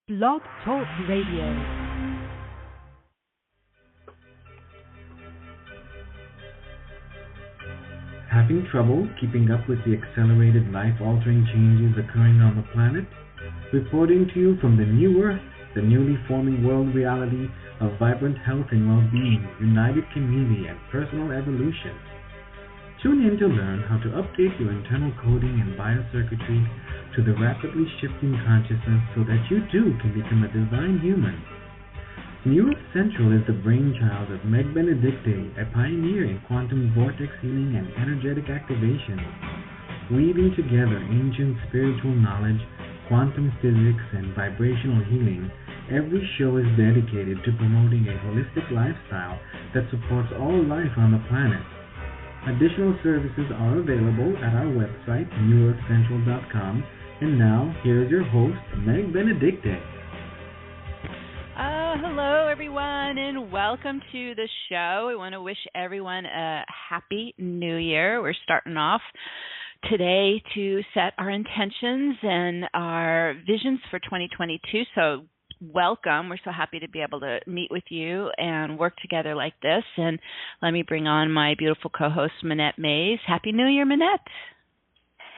Blog Talk Radio. Having trouble keeping up with the accelerated life-altering changes occurring on the planet? Reporting to you from the new Earth, the newly forming world reality of vibrant health and well-being, united community, and personal evolution. Tune in to learn how to update your internal coding and biocircuitry to the rapidly shifting consciousness so that you too can become a divine human. New Earth Central is the brainchild of Meg Benedicte, a pioneer in quantum vortex healing and energetic activation. Weaving together ancient spiritual knowledge, quantum physics, and vibrational healing, every show is dedicated to promoting a holistic lifestyle that supports all life on the planet. Additional services are available at our website, newearthcentral.com. And now, here's your host, Meg Benedicte. Hello, everyone, and welcome to the show. We want to wish everyone a happy new year. We're starting off today to set our intentions and our visions for 2022. So welcome. We're so happy to be able to meet with you and work together like this. And let me bring on my beautiful co-host, Minette Mays. Happy New Year, Minette.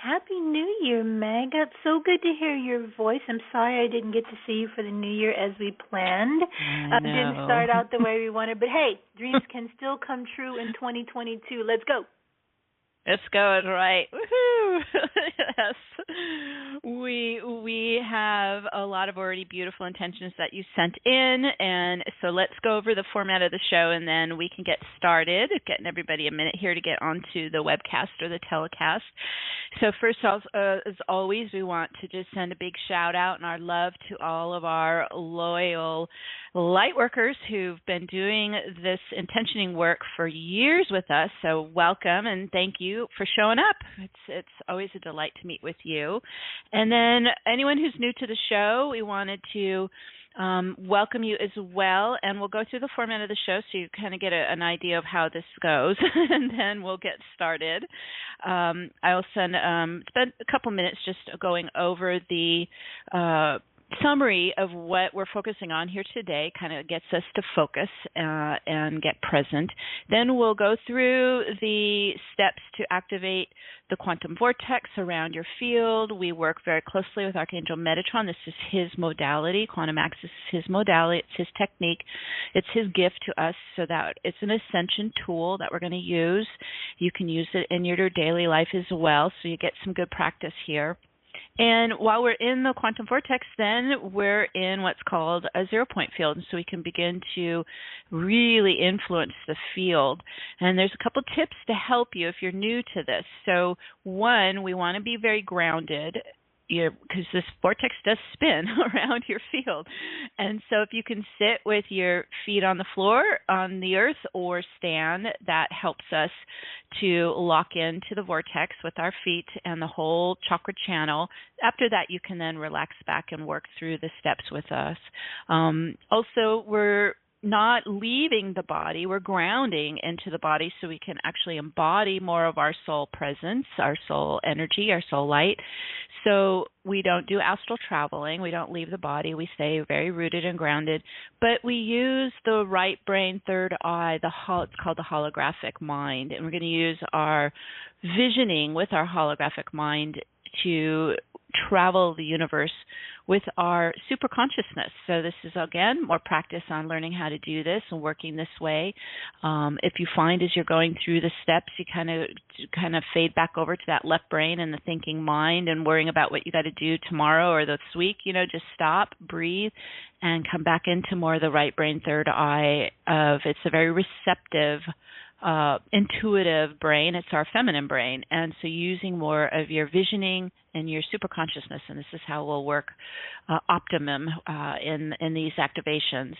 Happy New Year, Meg. It's so good to hear your voice. I'm sorry I didn't get to see you for the New Year as we planned. Didn't start out the way we wanted. But, hey, dreams can still come true in 2022. Let's go. Let's go, right. Woohoo! Yes. We have a lot of already beautiful intentions that you sent in, and so let's go over the format of the show, and then we can get started, getting everybody a minute here to get onto the webcast or the telecast. So first, as always, we want to just send a big shout-out and our love to all of our loyal light workers who've been doing this intentioning work for years with us. So welcome and thank you for showing up. It's always a delight to meet with you. And then anyone who's new to the show, we wanted to welcome you as well, and we'll go through the format of the show so you kind of get an idea of how this goes, and then we'll get started. I'll spend a couple minutes just going over the summary of what we're focusing on here today, kind of gets us to focus and get present. Then we'll go through the steps to activate the quantum vortex around your field. We work very closely with Archangel Metatron. This is his modality. Quantum Access is his modality. It's his technique. It's his gift to us, so that it's an ascension tool that we're going to use. You can use it in your daily life as well, so you get some good practice here. And while we're in the quantum vortex, then we're in what's called a zero-point field, and so we can begin to really influence the field. And there's a couple tips to help you if you're new to this. So one, we want to be very grounded, because this vortex does spin around your field. And so if you can sit with your feet on the floor, on the earth, or stand, that helps us to lock into the vortex with our feet and the whole chakra channel. After that, you can then relax back and work through the steps with us. Also, we're not leaving the body, we're grounding into the body so we can actually embody more of our soul presence, our soul energy, our soul light. So we don't do astral traveling, we don't leave the body, we stay very rooted and grounded, but we use the right brain, third eye, it's called the holographic mind, and we're going to use our visioning with our holographic mind to travel the universe with our super consciousness. So this is, again, more practice on learning how to do this and working this way. If you find as you're going through the steps, you kind of fade back over to that left brain and the thinking mind and worrying about what you got to do tomorrow or this week, just stop, breathe, and come back into more of the right brain, third eye it's a very receptive, intuitive brain. It's our feminine brain. And so using more of your visioning and your super consciousness, and this is how we'll work optimum in these activations.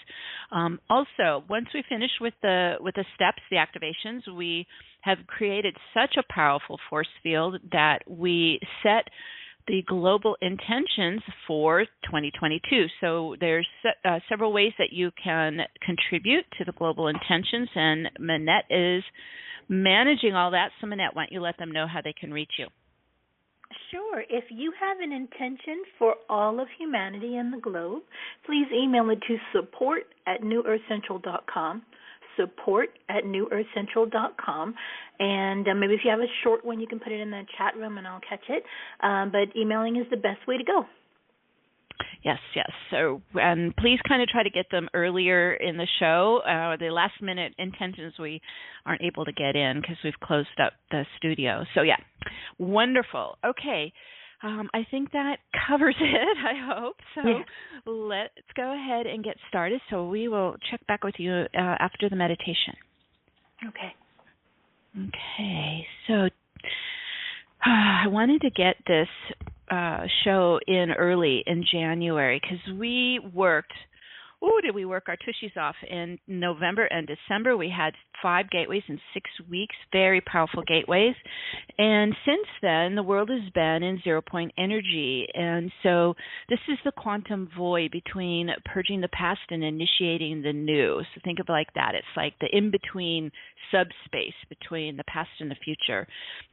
Also, once we finish with the steps, the activations, we have created such a powerful force field that we set the global intentions for 2022. So there's several ways that you can contribute to the global intentions, and Minette is managing all that. So Minette, why don't you let them know how they can reach you? Sure. If you have an intention for all of humanity and the globe, please email it to support@newearthcentral.com, support@newearthcentral.com, and maybe if you have a short one, you can put it in the chat room and I'll catch it, but emailing is the best way to go. Yes. So, and please kind of try to get them earlier in the show. The last-minute intentions we aren't able to get in because we've closed up the studio. So, yeah, wonderful. Okay, I think that covers it, I hope. So let's go ahead and get started. So we will check back with you after the meditation. Okay. Okay, so I wanted to get this show in early in January because we worked, did we work our tushies off in November and December. We had 5 gateways in 6 weeks, very powerful gateways. And since then, the world has been in 0-point energy. And so this is the quantum void between purging the past and initiating the new. So think of it like that. It's like the in-between subspace between the past and the future.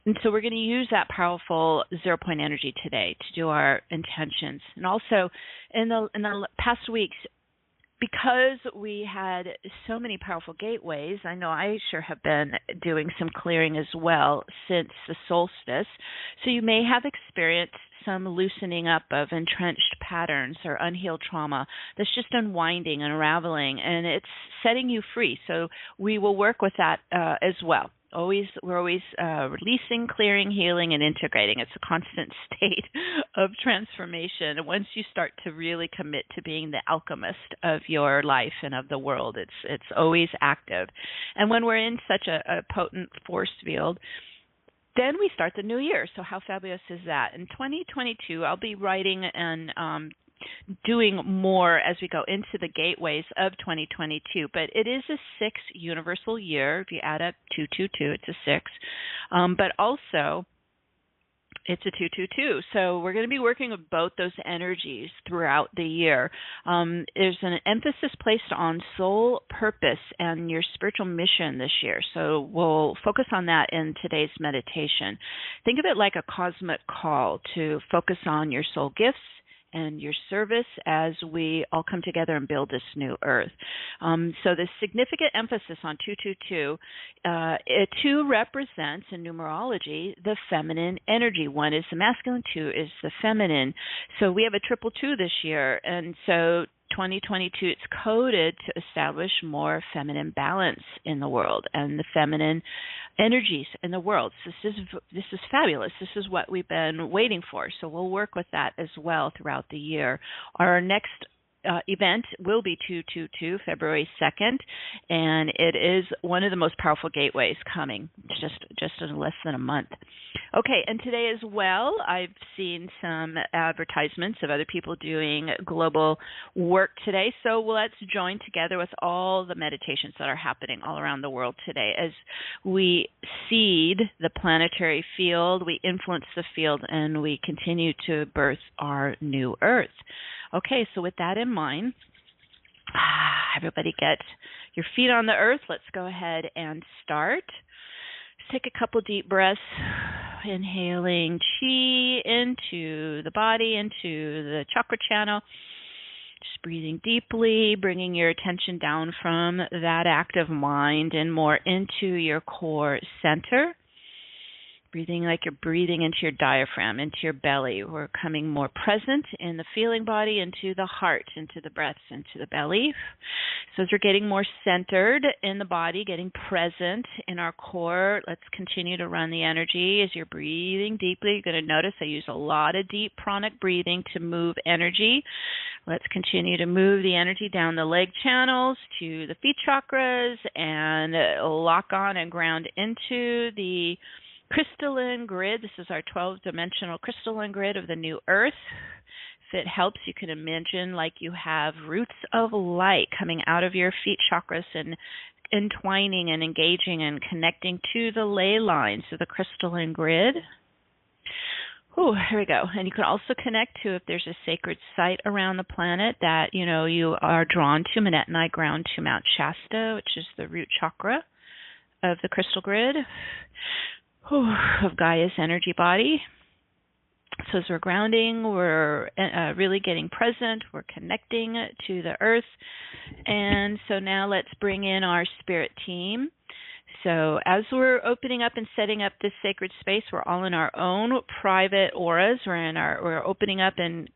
And so we're going to use that powerful 0-point energy today to do our intentions. And also in the past weeks, because we had so many powerful gateways, I know I sure have been doing some clearing as well since the solstice. So you may have experienced some loosening up of entrenched patterns or unhealed trauma that's just unwinding, unraveling, and it's setting you free. So we will work with that as well. We're always releasing, clearing, healing, and integrating. It's a constant state of transformation. And once you start to really commit to being the alchemist of your life and of the world, it's always active. And when we're in such a potent force field, then we start the new year. So how fabulous is that? In 2022, I'll be writing and doing more as we go into the gateways of 2022, but it is a 6 universal year. If you add up 222, it's a 6, but also it's a 222. So we're going to be working with both those energies throughout the year. There's an emphasis placed on soul purpose and your spiritual mission this year. So we'll focus on that in today's meditation. Think of it like a cosmic call to focus on your soul gifts and your service as we all come together and build this new earth. So the significant emphasis on 222, 2 represents in numerology the feminine energy. 1 is the masculine, 2 is the feminine. So we have a 222 this year, and so 2022, it's coded to establish more feminine balance in the world and the feminine energies in the world. So this is fabulous. This is what we've been waiting for. So we'll work with that as well throughout the year. Our next event will be 222, February 2nd, and it is one of the most powerful gateways coming, just in less than a month. Okay, and today as well, I've seen some advertisements of other people doing global work today, so let's join together with all the meditations that are happening all around the world today as we seed the planetary field, we influence the field, and we continue to birth our new earth. Okay, so with that in mind, everybody get your feet on the earth. Let's go ahead and start. Just take a couple deep breaths, inhaling chi into the body, into the chakra channel. Just breathing deeply, bringing your attention down from that active mind and more into your core center. Breathing like you're breathing into your diaphragm, into your belly. We're coming more present in the feeling body, into the heart, into the breaths, into the belly. So as we're getting more centered in the body, getting present in our core, let's continue to run the energy. As you're breathing deeply, you're going to notice I use a lot of deep pranic breathing to move energy. Let's continue to move the energy down the leg channels to the feet chakras and lock on and ground into the crystalline grid. This is our 12-dimensional crystalline grid of the new earth. If it helps, you can imagine like you have roots of light coming out of your feet chakras and entwining and engaging and connecting to the ley lines of the crystalline grid. Here we go. And you can also connect to if there's a sacred site around the planet that, you are drawn to. Manette and I ground to Mount Shasta, which is the root chakra of the crystal grid. Of Gaia's energy body. So as we're grounding, we're really getting present, we're connecting to the earth. And so now let's bring in our spirit team. So as we're opening up and setting up this sacred space, we're all in our own private auras. We're opening up and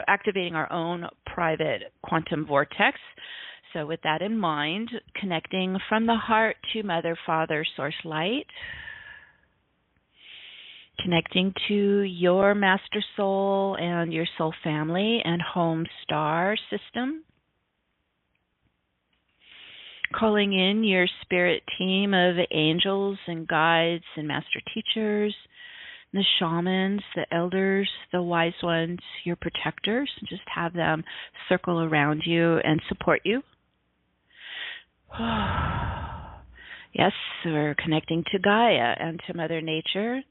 activating our own private quantum vortex. So with that in mind, connecting from the heart to Mother, Father, Source Light. Connecting to your Master Soul and your soul family and home star system. Calling in your spirit team of angels and guides and master teachers, the shamans, the elders, the wise ones, your protectors. Just have them circle around you and support you. Yes, we're connecting to Gaia and to Mother Nature,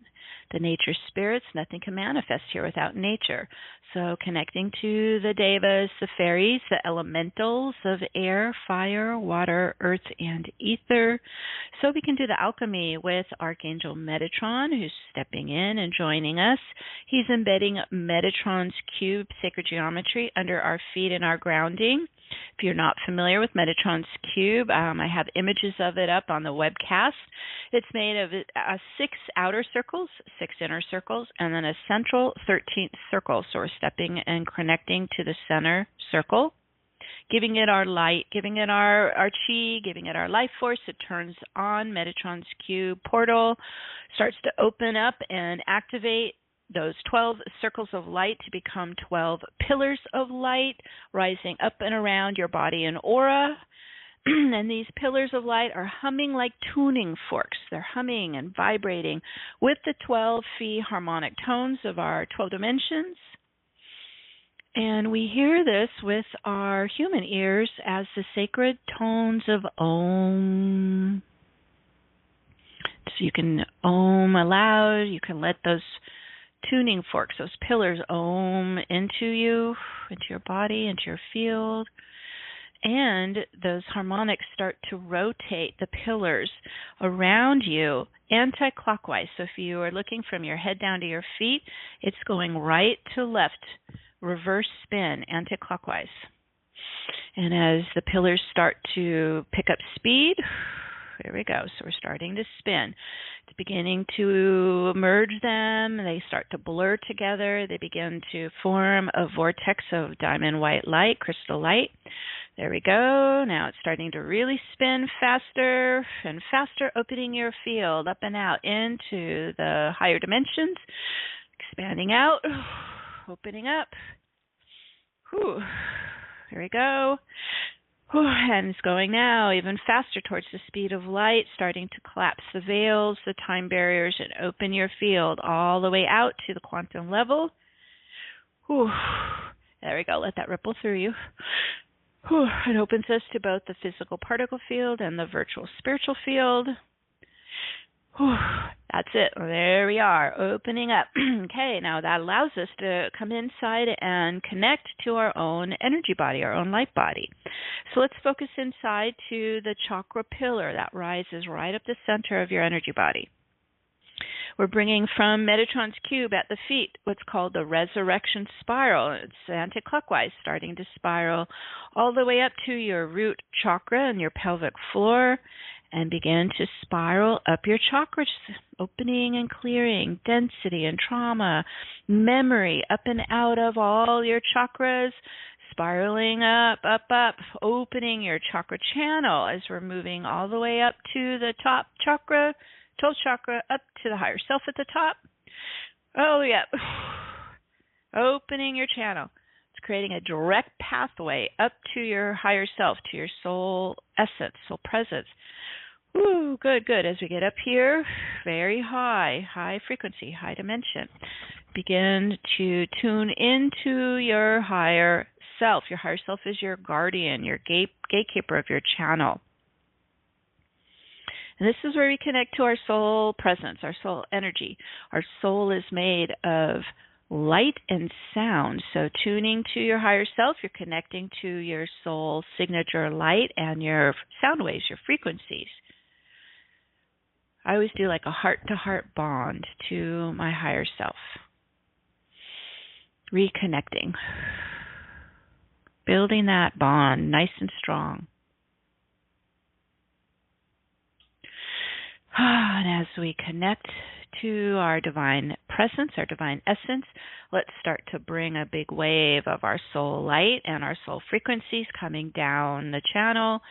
the nature spirits. Nothing can manifest here without nature. So connecting to the devas, the fairies, the elementals of air, fire, water, earth, and ether. So we can do the alchemy with Archangel Metatron, who's stepping in and joining us. He's embedding Metatron's cube, sacred geometry, under our feet in our grounding. If you're not familiar with Metatron's cube, I have images of it up on the webcast. It's made of 6 outer circles, 6 inner circles, and then a central 13th circle. So we're stepping and connecting to the center circle, giving it our light, giving it our chi, giving it our life force. It turns on. Metatron's cube portal starts to open up and activate those 12 circles of light to become 12 pillars of light, rising up and around your body and aura. And these pillars of light are humming like tuning forks. They're humming and vibrating with the 12 phi harmonic tones of our 12 dimensions. And we hear this with our human ears as the sacred tones of Om. So you can Om aloud. You can let those tuning forks, those pillars, Om into you, into your body, into your field. And those harmonics start to rotate the pillars around you anti-clockwise. So if you are looking from your head down to your feet, it's going right to left, reverse spin, anti-clockwise. And as the pillars start to pick up speed, here we go. So we're starting to spin. It's beginning to merge them. They start to blur together. They begin to form a vortex of diamond white light, crystal light. There we go. Now it's starting to really spin faster and faster, opening your field up and out into the higher dimensions, expanding out, opening up. Whew. Here we go. And it's going now even faster towards the speed of light, starting to collapse the veils, the time barriers, and open your field all the way out to the quantum level. Whew. There we go. Let that ripple through you. Whew. It opens us to both the physical particle field and the virtual spiritual field. Whew. That's it. There we are, opening up. Okay, now that allows us to come inside and connect to our own energy body, our own light body. So let's focus inside to the chakra pillar that rises right up the center of your energy body. We're bringing from Metatron's cube at the feet what's called the resurrection spiral. It's anti-clockwise, starting to spiral all the way up to your root chakra and your pelvic floor, and begin to spiral up your chakras, opening and clearing density and trauma, memory up and out of all your chakras, spiraling up, up, up, opening your chakra channel as we're moving all the way up to the top chakra, 12th chakra, up to the higher self at the top. Oh, yeah. Opening your channel. It's creating a direct pathway up to your higher self, to your soul essence, soul presence. Ooh, good, good. As we get up here, very high frequency, high dimension. Begin to tune into your higher self. Your higher self is your guardian, your gatekeeper of your channel. And this is where we connect to our soul presence, our soul energy. Our soul is made of light and sound. So tuning to your higher self, you're connecting to your soul signature light and your sound waves, your frequencies. I always do like a heart-to-heart bond to my higher self. reconnecting, building that bond nice and strong. And as we connect to our divine presence, our divine essence, let's start to bring a big wave of our soul light and our soul frequencies coming down the channel,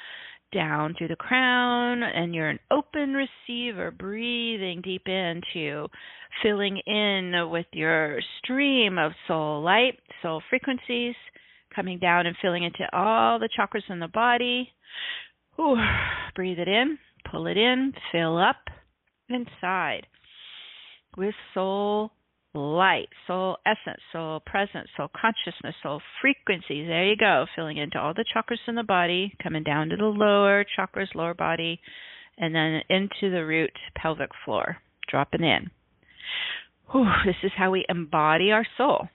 down through the crown, and you're an open receiver, breathing deep into, filling in with your stream of soul light, soul frequencies, coming down and filling into all the chakras in the body. Ooh, breathe it in, pull it in, fill up inside with soul light, soul essence, soul presence, soul consciousness, soul frequencies. There you go, filling into all the chakras in the body, coming down to the lower chakras, lower body, and then into the root pelvic floor, dropping in. Whew, this is how we embody our soul.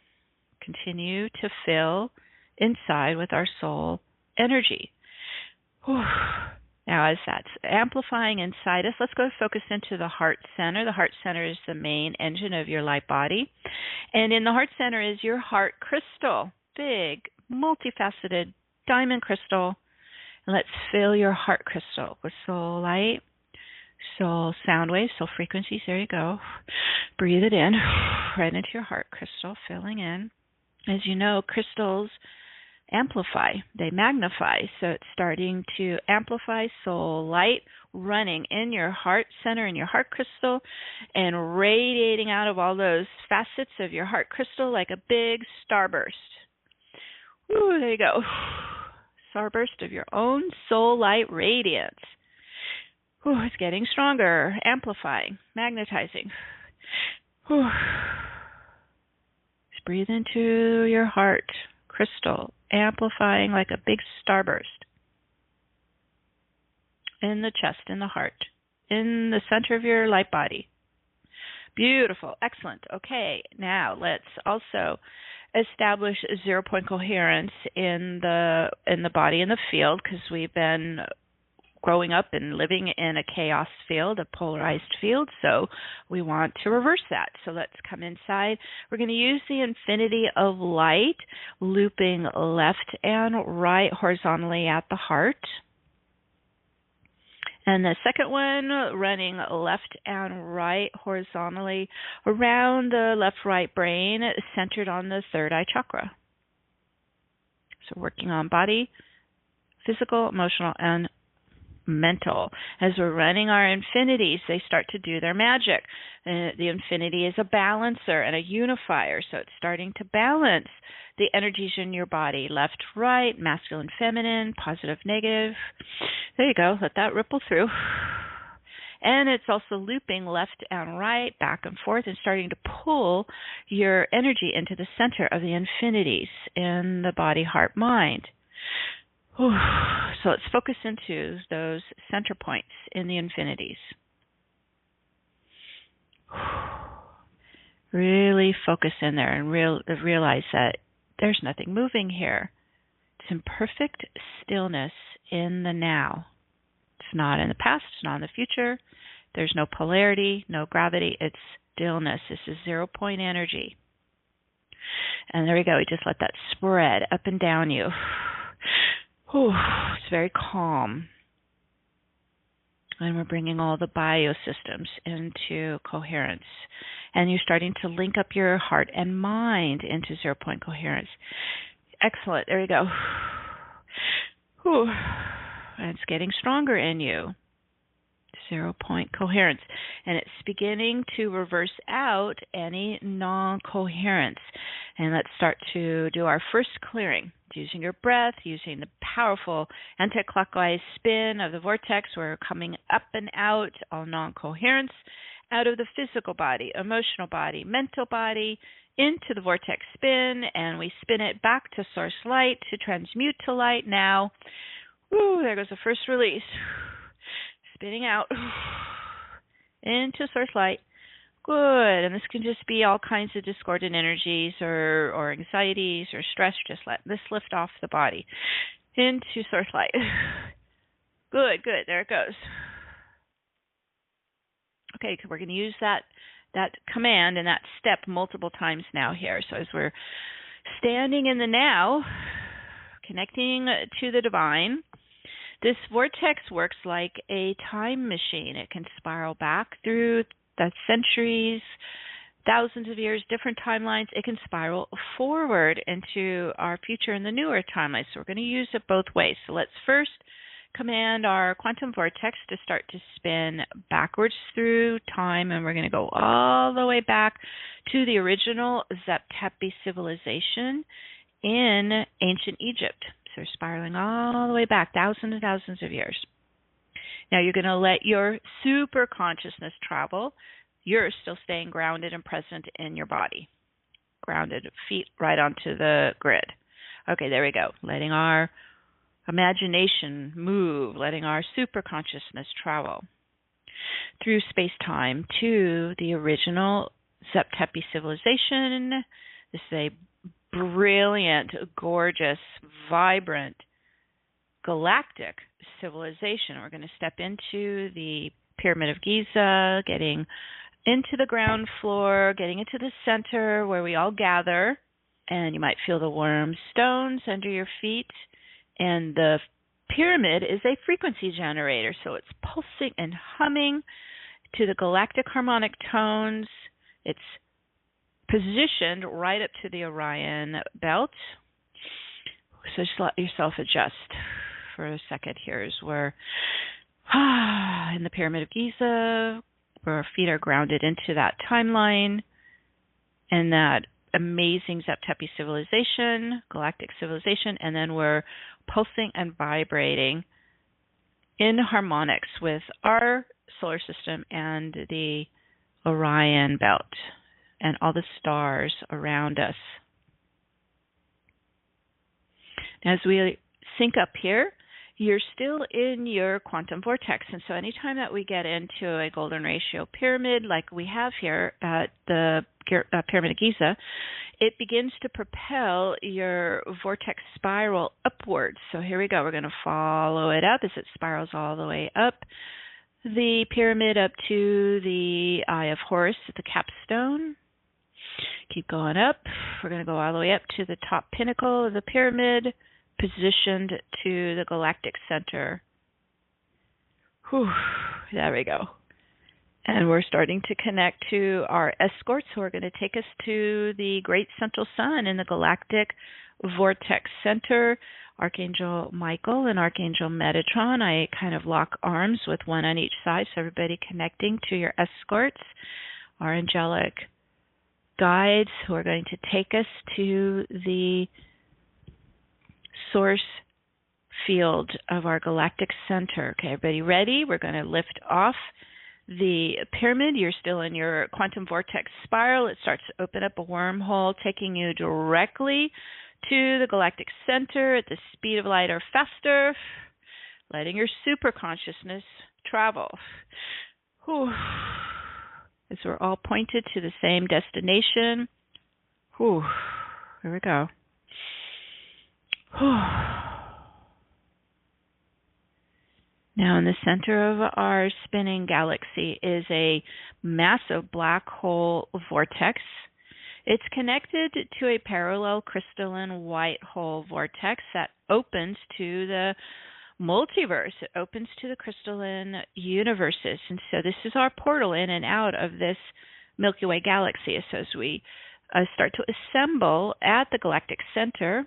Continue to fill inside with our soul energy. Whew. Now, as that's amplifying inside us, let's go focus into the heart center. The heart center is the main engine of your light body. And in the heart center is your heart crystal, big, multifaceted diamond crystal. And let's fill your heart crystal with soul light, soul sound waves, soul frequencies. There you go. Breathe it in right into your heart crystal, filling in. As you know, crystals amplify, they magnify, so it's starting to amplify soul light running in your heart center, in your heart crystal, and radiating out of all those facets of your heart crystal like a big starburst. Ooh, there you go. Starburst of your own soul light radiance. Ooh, it's getting stronger, amplifying, magnetizing. Ooh. Just breathe into your heart crystal, amplifying like a big starburst in the chest, in the heart, in the center of your light body. Beautiful. Excellent. Okay, now let's also establish zero-point coherence in the body, in the field, because we've been growing up and living in a chaos field, a polarized field, so we want to reverse that. So let's come inside. We're going to use the infinity of light, looping left and right horizontally at the heart. And the second one, running left and right horizontally around the left-right brain, centered on the third eye chakra. So working on body, physical, emotional, and mental. As we're running our infinities, they start to do their magic. The infinity is a balancer and a unifier, so it's starting to balance the energies in your body, left, right, masculine, feminine, positive, negative. There you go. Let that ripple through. And it's also looping left and right, back and forth, and starting to pull your energy into the center of the infinities in the body, heart, mind. So let's focus into those center points in the infinities. Really focus in there and realize that there's nothing moving here. It's in perfect stillness in the now. It's not in the past, it's not in the future. There's no polarity, no gravity. It's stillness. This is 0-point energy. And there we go. We just let that spread up and down you. It's very calm. And we're bringing all the biosystems into coherence. And you're starting to link up your heart and mind into 0-point coherence. Excellent. There you go. And it's getting stronger in you. 0-point coherence. And it's beginning to reverse out any non-coherence. And let's start to do our first clearing. Using your breath, using the powerful anti-clockwise spin of the vortex, we're coming up and out all non-coherence, out of the physical body, emotional body, mental body, into the vortex spin, and we spin it back to source light to transmute to light now. There goes the first release. Spinning out into source light. Good. And this can just be all kinds of discordant energies or anxieties or stress. Just let this lift off the body into source light. Good. There it goes. Okay, we're going to use that that command and that step multiple times now here. So as we're standing in the now, connecting to the divine, this vortex works like a time machine. It can spiral back through the centuries, thousands of years, different timelines. It can spiral forward into our future in the newer timelines. So we're going to use it both ways. So let's first command our quantum vortex to start to spin backwards through time, and we're going to go all the way back to the original Zep-Tepi civilization in ancient Egypt. So we're spiraling all the way back, thousands and thousands of years. Now you're going to let your super consciousness travel. You're still staying grounded and present in your body. Grounded, feet right onto the grid. Okay, there we go. Letting our imagination move, letting our super consciousness travel through space-time to the original Zep-Tepi civilization. This is a brilliant, gorgeous, vibrant, galactic civilization. We're going to step into the Pyramid of Giza, getting into the ground floor, getting into the center where we all gather, and you might feel the warm stones under your feet. And the pyramid is a frequency generator, so it's pulsing and humming to the galactic harmonic tones. It's positioned right up to the Orion belt. So just let yourself adjust for a second here as we're in the Pyramid of Giza, where our feet are grounded into that timeline and that amazing Zep-Tepi civilization, galactic civilization, and then we're pulsing and vibrating in harmonics with our solar system and the Orion belt and all the stars around us. As we sync up here, you're still in your quantum vortex. And so anytime that we get into a golden ratio pyramid like we have here at the Pyramid of Giza, it begins to propel your vortex spiral upwards. So here we go. We're going to follow it up as it spirals all the way up the pyramid up to the Eye of Horus at the capstone. Keep going up. We're going to go all the way up to the top pinnacle of the pyramid, positioned to the galactic center. Whew, there we go. And we're starting to connect to our escorts who are going to take us to the great central sun in the galactic vortex center. Archangel Michael and Archangel Metatron. I kind of lock arms with one on each side, so everybody connecting to your escorts. Our angelic guides who are going to take us to the source field of our galactic center. Okay, everybody ready? We're going to lift off the pyramid. You're still in your quantum vortex spiral. It starts to open up a wormhole, taking you directly to the galactic center at the speed of light or faster, letting your super consciousness travel. Whew. As we're all pointed to the same destination. Whew. Here we go. Now, in the center of our spinning galaxy is a massive black hole vortex. It's connected to a parallel crystalline white hole vortex that opens to the multiverse. It opens to the crystalline universes. And so this is our portal in and out of this Milky Way galaxy. So as we start to assemble at the galactic center,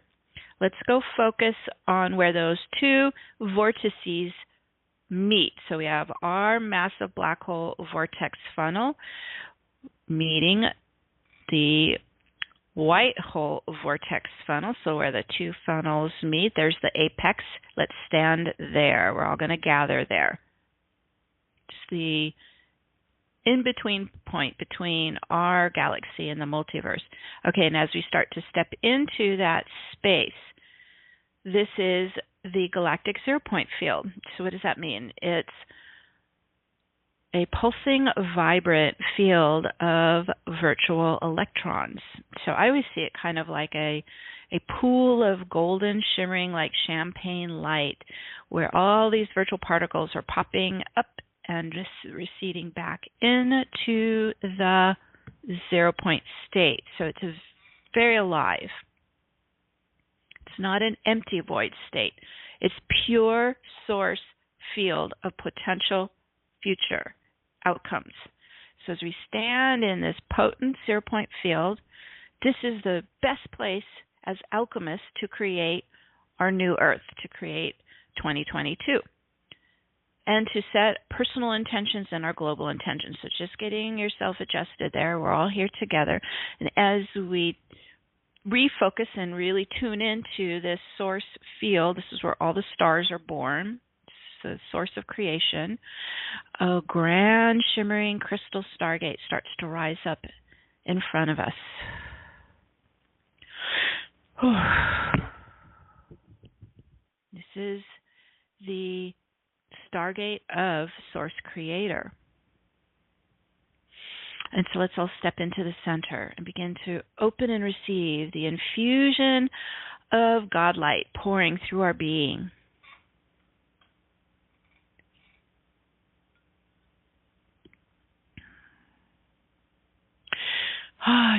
let's go focus on where those two vortices meet. So we have our massive black hole vortex funnel meeting the white hole vortex funnel. So where the two funnels meet, there's the apex. Let's stand there. We're all going to gather there. Just the in-between point between our galaxy and the multiverse. Okay, and as we start to step into that space, this is the galactic zero-point field. So what does that mean? It's a pulsing, vibrant field of virtual electrons. So I always see it kind of like a pool of golden, shimmering, like champagne light, where all these virtual particles are popping up and receding back into the 0 point state. So it's very alive. It's not an empty void state. It's pure source field of potential future outcomes. So as we stand in this potent 0 point field, this is the best place as alchemists to create our new Earth, to create 2022, and to set personal intentions and our global intentions. So just getting yourself adjusted there. We're all here together. And as we refocus and really tune into this source field, this is where all the stars are born. It's the source of creation. A grand shimmering crystal stargate starts to rise up in front of us. This is the Stargate of Source Creator. And so let's all step into the center and begin to open and receive the infusion of God light pouring through our being.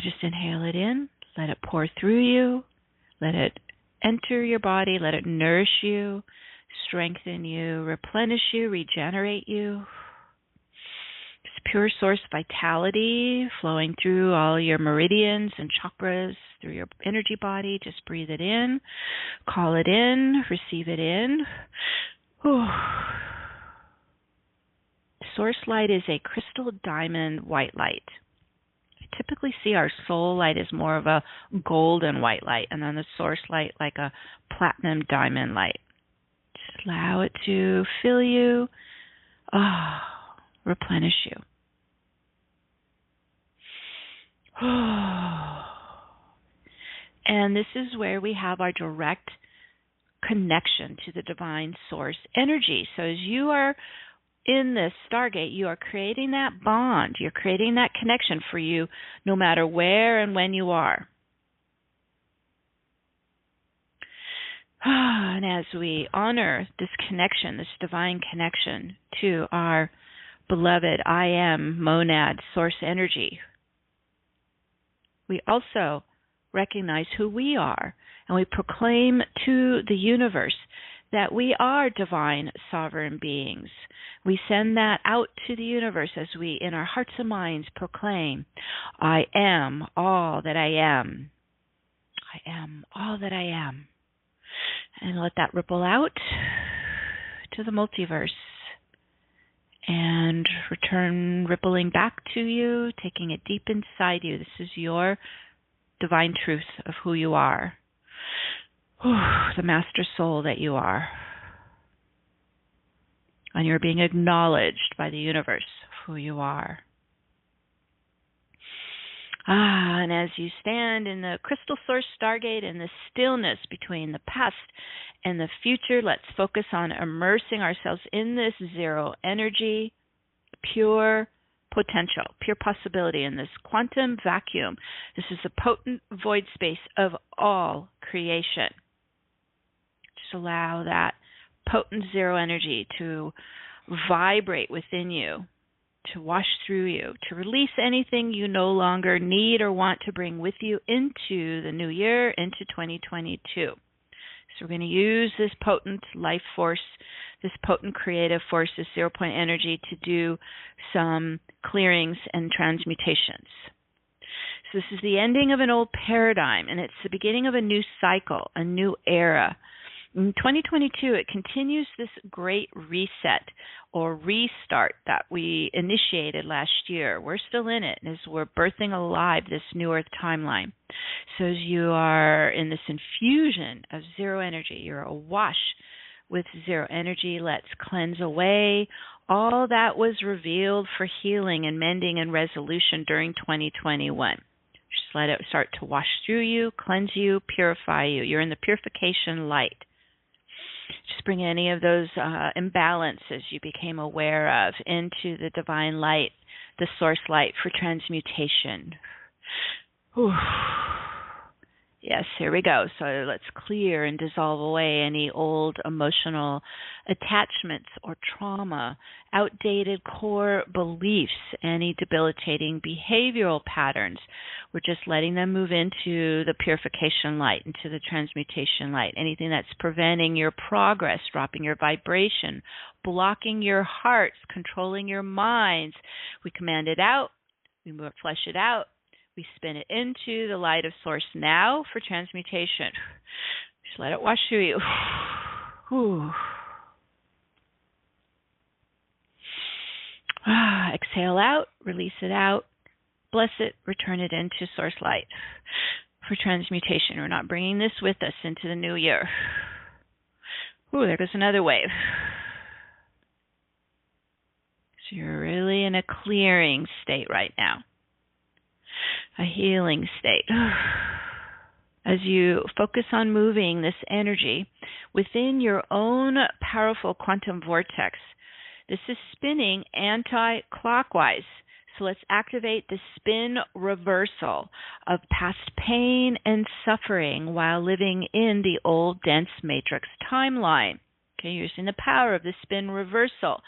Just inhale it in, let it pour through you, let it enter your body, let it nourish you, strengthen you, replenish you, regenerate you. It's pure source vitality flowing through all your meridians and chakras, through your energy body. Just breathe it in, call it in, receive it in. Source light is a crystal diamond white light. I typically see our soul light as more of a golden white light, and then the source light like a platinum diamond light. Just allow it to fill you, replenish you. And this is where we have our direct connection to the divine source energy. So as you are in this Stargate, you are creating that bond. You're creating that connection for you no matter where and when you are. And as we honor this connection, this divine connection to our beloved I Am monad source energy, we also recognize who we are, and we proclaim to the universe that we are divine sovereign beings. We send that out to the universe as we, in our hearts and minds, proclaim, I am all that I am. I am all that I am. And let that ripple out to the multiverse and return rippling back to you, taking it deep inside you. This is your divine truth of who you are, the master soul that you are. And you're being acknowledged by the universe of who you are. And as you stand in the crystal source Stargate in the stillness between the past and the future, let's focus on immersing ourselves in this zero energy, pure potential, pure possibility in this quantum vacuum. This is the potent void space of all creation. Just allow that potent zero energy to vibrate within you, to wash through you, to release anything you no longer need or want to bring with you into the new year, into 2022. So we're going to use this potent life force, this potent creative force, this 0 point energy to do some clearings and transmutations. So this is the ending of an old paradigm, and it's the beginning of a new cycle, a new era. In 2022, it continues this great reset or restart that we initiated last year. We're still in it as we're birthing alive this new Earth timeline. So as you are in this infusion of zero energy, you're awash with zero energy. Let's cleanse away all that was revealed for healing and mending and resolution during 2021. Just let it start to wash through you, cleanse you, purify you. You're in the purification light. Just bring any of those imbalances you became aware of into the divine light, the source light for transmutation. Yes, here we go. So let's clear and dissolve away any old emotional attachments or trauma, outdated core beliefs, any debilitating behavioral patterns. We're just letting them move into the purification light, into the transmutation light. Anything that's preventing your progress, dropping your vibration, blocking your hearts, controlling your minds. We command it out. We flesh it out. We spin it into the light of Source now for transmutation. Just let it wash through you. Whew. Exhale out, release it out, bless it, return it into Source light for transmutation. We're not bringing this with us into the new year. Ooh, there goes another wave. So you're really in a clearing state right now. A healing state. As you focus on moving this energy within your own powerful quantum vortex, this is spinning anti-clockwise. So let's activate the spin reversal of past pain and suffering while living in the old dense matrix timeline. Okay, using the power of the spin reversal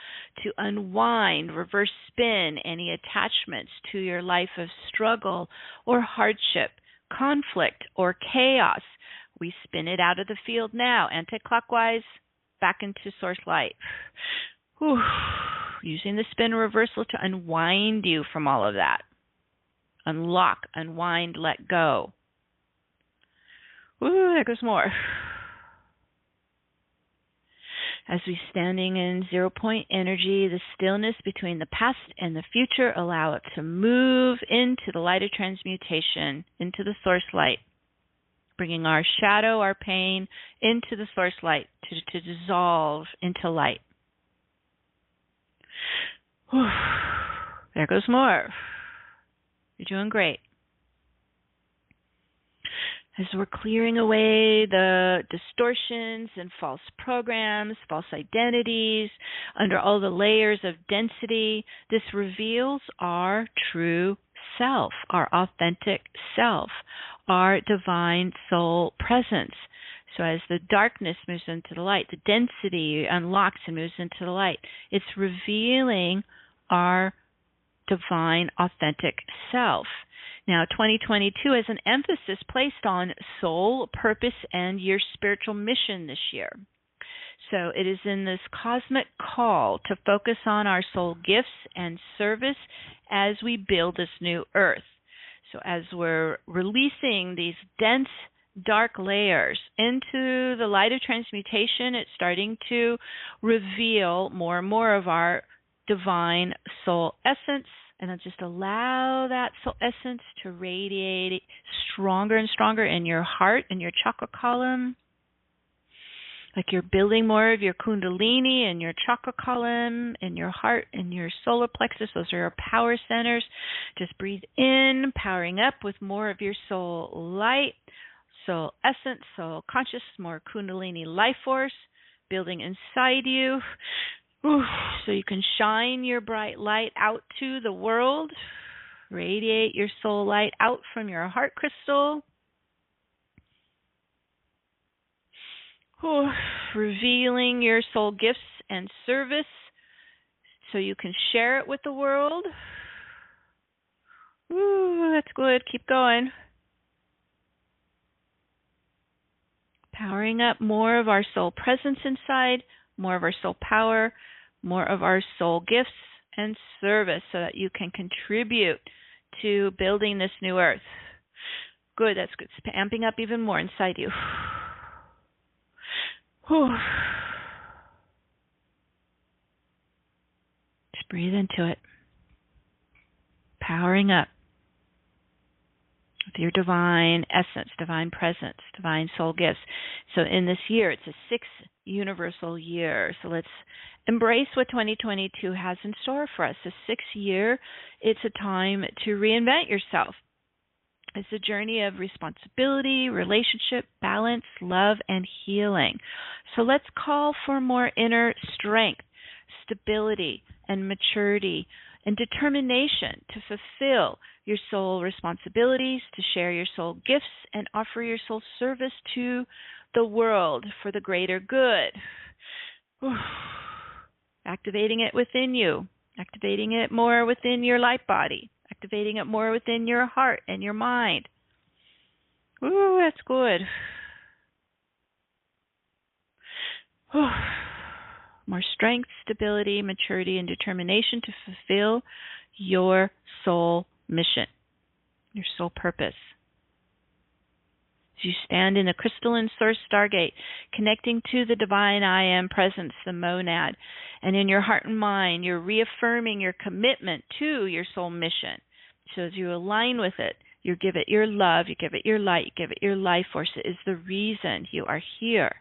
to unwind, reverse spin any attachments to your life of struggle or hardship, conflict or chaos. We spin it out of the field now, anti-clockwise, back into Source light. Whew. Using the spin reversal to unwind you from all of that. Unlock, unwind, let go. Ooh, there goes more. As we standing in 0 point energy, the stillness between the past and the future, allow it to move into the light of transmutation, into the Source light, bringing our shadow, our pain, into the Source light to dissolve into light. Whew. There goes more. You're doing great. As we're clearing away the distortions and false programs, false identities, under all the layers of density, this reveals our true self, our authentic self, our divine soul presence. So as the darkness moves into the light, the density unlocks and moves into the light. It's revealing our divine, authentic self. Now, 2022 has an emphasis placed on soul, purpose, and your spiritual mission this year. So it is in this cosmic call to focus on our soul gifts and service as we build this new earth. So as we're releasing these dense, dark layers into the light of transmutation, it's starting to reveal more and more of our divine soul essence. And then just allow that soul essence to radiate stronger and stronger in your heart, in your chakra column. Like you're building more of your kundalini in your chakra column, in your heart, in your solar plexus. Those are your power centers. Just breathe in, powering up with more of your soul light, soul essence, soul conscious, more kundalini life force building inside you. So you can shine your bright light out to the world. Radiate your soul light out from your heart crystal. Revealing your soul gifts and service so you can share it with the world. That's good. Keep going. Powering up more of our soul presence inside, more of our soul power, more of our soul gifts and service so that you can contribute to building this new earth. Good, that's good. It's amping up even more inside you. Just breathe into it. Powering up with your divine essence, divine presence, divine soul gifts. So in this year, it's a 6th universal year. So let's embrace what 2022 has in store for us. The 6th year, it's a time to reinvent yourself. It's a journey of responsibility, relationship, balance, love, and healing. So let's call for more inner strength, stability, and maturity, and determination to fulfill your soul responsibilities, to share your soul gifts, and offer your soul service to the world for the greater good. Activating it within you, activating it more within your light body, activating it more within your heart and your mind. Ooh, that's good. More strength, stability, maturity, and determination to fulfill your soul mission, your soul purpose. As you stand in the crystalline source stargate, connecting to the divine I am presence, the monad, and in your heart and mind, you're reaffirming your commitment to your soul mission. So as you align with it, you give it your love, you give it your light, you give it your life force. It is the reason you are here.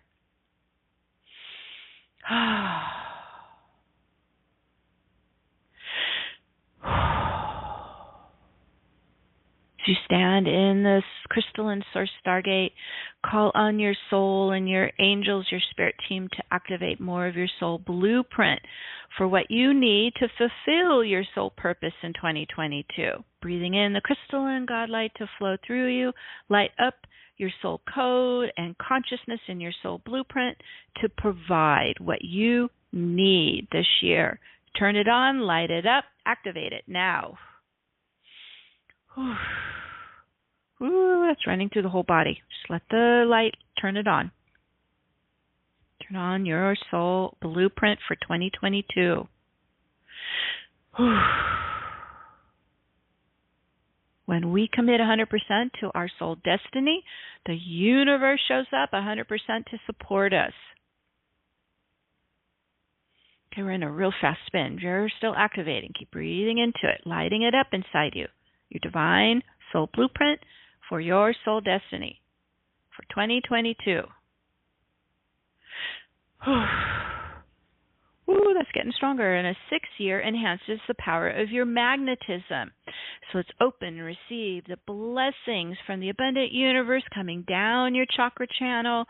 As you stand in this crystalline source stargate, call on your soul and your angels, your spirit team, to activate more of your soul blueprint for what you need to fulfill your soul purpose in 2022. Breathing in the crystalline God light to flow through you, light up your soul code and consciousness in your soul blueprint to provide what you need this year. Turn it on, light it up, activate it now. Ooh, that's running through the whole body. Just let the light turn it on. Turn on your soul blueprint for 2022. When we commit 100% to our soul destiny, the universe shows up 100% to support us. Okay, we're in a real fast spin. You're still activating. Keep breathing into it, lighting it up inside you. Your divine soul blueprint for your soul destiny for 2022. Ooh, that's getting stronger. And a 6th year enhances the power of your magnetism. So it's open, receive the blessings from the abundant universe coming down your chakra channel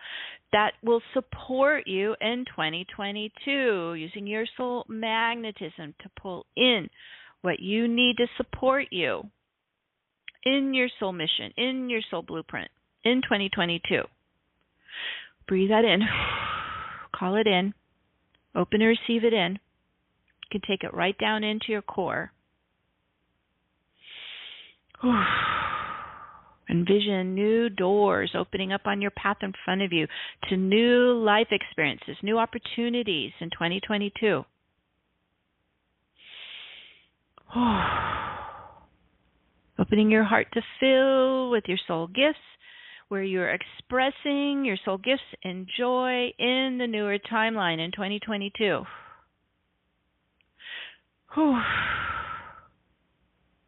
that will support you in 2022, using your soul magnetism to pull in what you need to support you in your soul mission, in your soul blueprint, in 2022. Breathe that in. Call it in. Open and receive it in. You can take it right down into your core. Envision new doors opening up on your path in front of you to new life experiences, new opportunities in 2022. Opening your heart to fill with your soul gifts, where you're expressing your soul gifts and joy in the newer timeline in 2022. All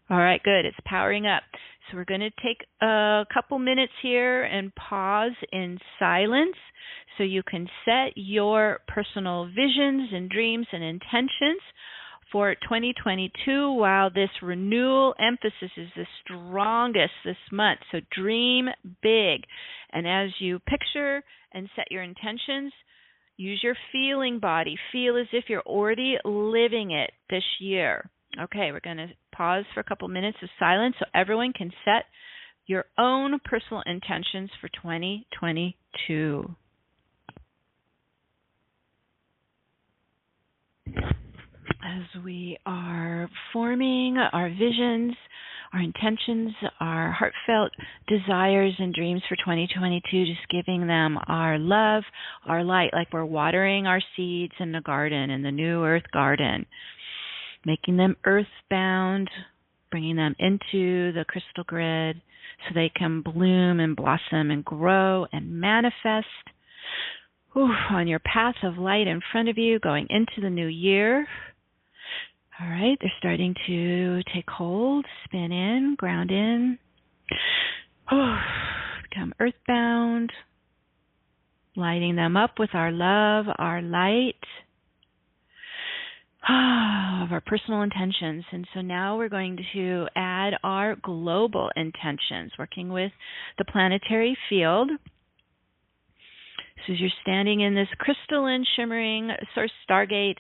right, good. It's powering up. So we're going to take a couple minutes here and pause in silence so you can set your personal visions and dreams and intentions for 2022 while this renewal emphasis is the strongest this month. So dream big. And as you picture and set your intentions, use your feeling body. Feel as if you're already living it this year. Okay, we're going to pause for a couple minutes of silence so everyone can set your own personal intentions for 2022. As we are forming our visions, our intentions, our heartfelt desires and dreams for 2022, just giving them our love, our light, like we're watering our seeds in the garden, in the new earth garden, making them earthbound, bringing them into the crystal grid so they can bloom and blossom and grow and manifest on your path of light in front of you going into the new year. All right, they're starting to take hold, spin in, ground in, become earthbound, lighting them up with our love, our light, of our personal intentions. And so now we're going to add our global intentions, working with the planetary field. So as you're standing in this crystalline, shimmering source stargate,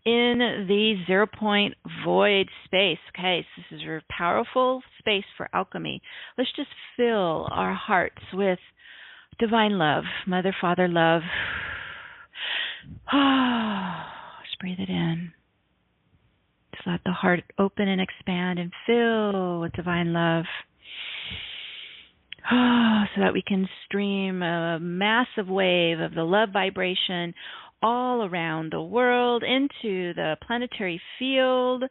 in the 0 point void space. Okay, so this is a powerful space for alchemy. Let's just fill our hearts with divine love, Mother, Father love. Just breathe it in. Just let the heart open and expand and fill with divine love. So that we can stream a massive wave of the love vibration all around the world into the planetary field,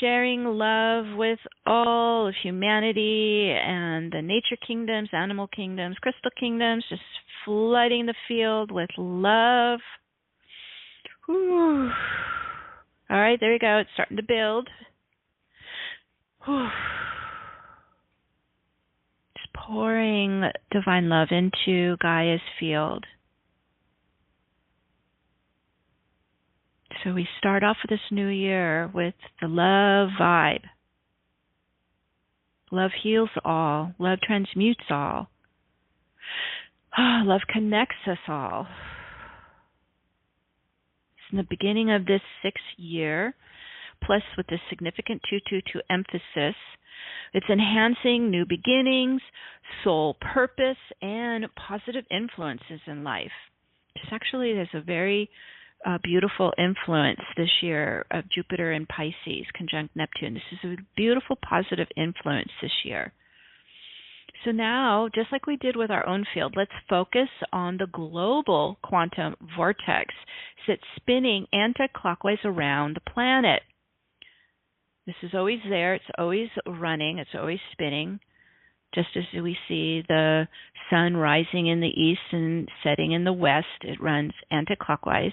sharing love with all of humanity and the nature kingdoms, animal kingdoms, crystal kingdoms, just flooding the field with love. Whew. All right, there we go. It's starting to build. Whew. Just pouring divine love into Gaia's field. So we start off this new year with the love vibe. Love heals all. Love transmutes all. Love connects us all. It's in the beginning of this 6th year, plus with the significant 222 emphasis. It's enhancing new beginnings, soul purpose, and positive influences in life. There's a very beautiful influence this year of Jupiter in Pisces conjunct Neptune. This is a beautiful positive influence this year. So now, just like we did with our own field, let's focus on the global quantum vortex that's spinning anti-clockwise around the planet. This is always there. It's always running. It's always spinning. Just as we see the sun rising in the east and setting in the west, it runs anti-clockwise.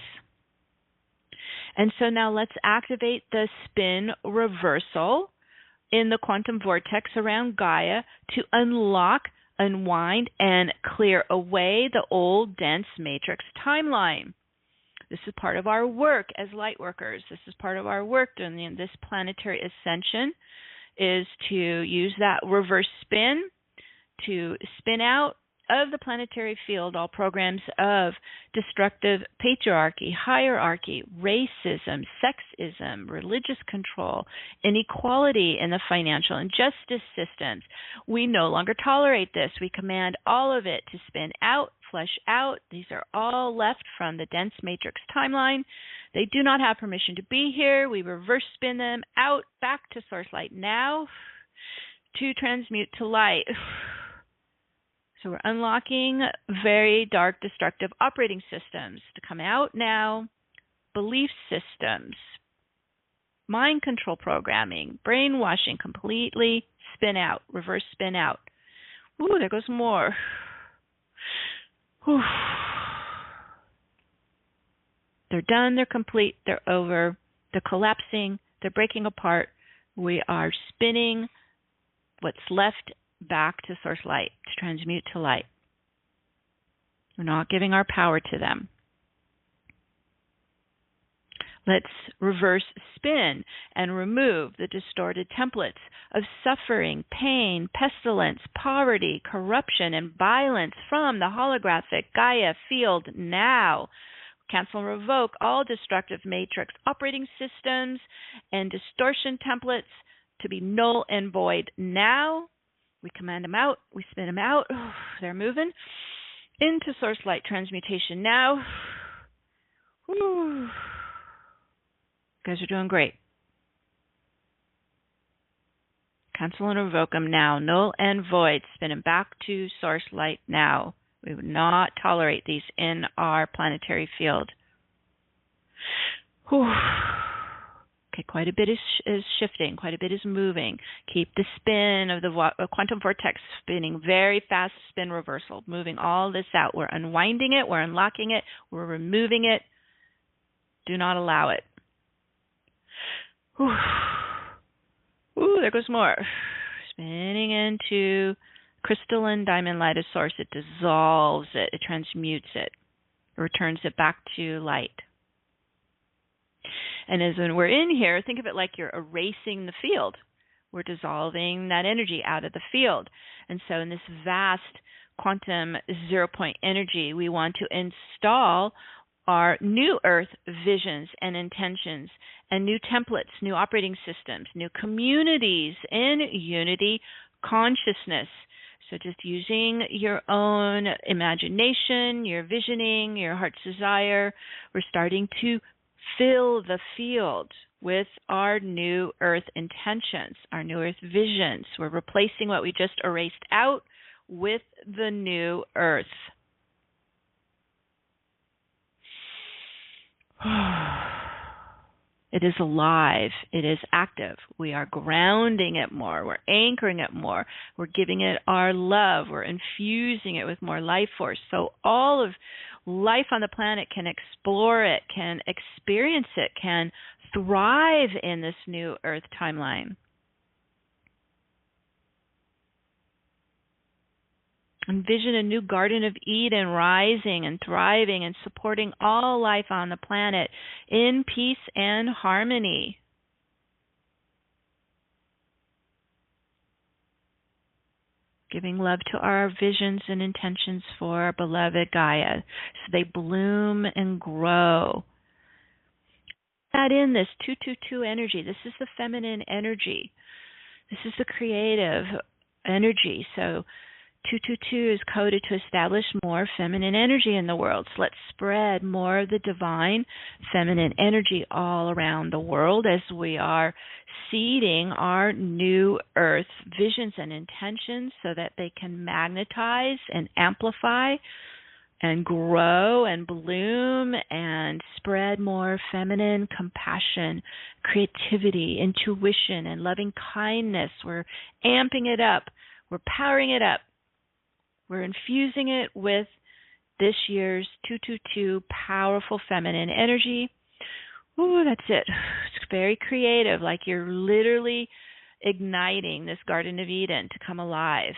And so now let's activate the spin reversal in the quantum vortex around Gaia to unlock, unwind, and clear away the old dense matrix timeline. This is part of our work as light workers. This is part of our work during this planetary ascension, is to use that reverse spin to spin out of the planetary field all programs of destructive patriarchy, hierarchy, racism, sexism, religious control, inequality in the financial and justice systems. We no longer tolerate this. We command all of it to spin out, flush out. These are all left from the dense matrix timeline. They do not have permission to be here. We reverse spin them out, back to source light now, to transmute to light. So we're unlocking very dark, destructive operating systems to come out now. Belief systems, mind control programming, brainwashing, completely spin out, reverse spin out. Ooh, there goes more. Whew. They're done, they're complete, they're over, they're collapsing, they're breaking apart. We are spinning what's left back to source light, to transmute to light. We're not giving our power to them. Let's reverse spin and remove the distorted templates of suffering, pain, pestilence, poverty, corruption, and violence from the holographic Gaia field now. Cancel and revoke all destructive matrix operating systems and distortion templates to be null and void now. We command them out. We spin them out. They're moving into source light transmutation now. You guys are doing great. Cancel and revoke them now. Null and void. Spin them back to source light now. We would not tolerate these in our planetary field. Okay, quite a bit is shifting, quite a bit is moving. Keep the spin of the quantum vortex spinning, very fast spin reversal, moving all this out. We're unwinding it, we're unlocking it, we're removing it. Do not allow it. Ooh, there goes more. Spinning into crystalline diamond light of source. It dissolves it, it transmutes it, returns it back to light. And as when we're in here, think of it like you're erasing the field. We're dissolving that energy out of the field. And so in this vast quantum 0 point energy, we want to install our new Earth visions and intentions and new templates, new operating systems, new communities in unity consciousness. So just using your own imagination, your visioning, your heart's desire, we're starting to fill the field with our new Earth intentions, our new Earth visions. We're replacing what we just erased out with the new Earth. It is alive. It is active. We are grounding it more. We're anchoring it more. We're giving it our love. We're infusing it with more life force. So all of life on the planet can explore it, can experience it, can thrive in this new Earth timeline. Envision a new Garden of Eden rising and thriving and supporting all life on the planet in peace and harmony. Giving love to our visions and intentions for our beloved Gaia so they bloom and grow. Add in this 222 energy. This is the feminine energy. This is the creative energy. So 222 is coded to establish more feminine energy in the world. So let's spread more of the divine feminine energy all around the world as we are seeding our new Earth visions and intentions so that they can magnetize and amplify and grow and bloom and spread more feminine compassion, creativity, intuition, and loving kindness. We're amping it up. We're powering it up. We're infusing it with this year's 222 powerful feminine energy. Ooh, that's it. It's very creative, like you're literally igniting this Garden of Eden to come alive.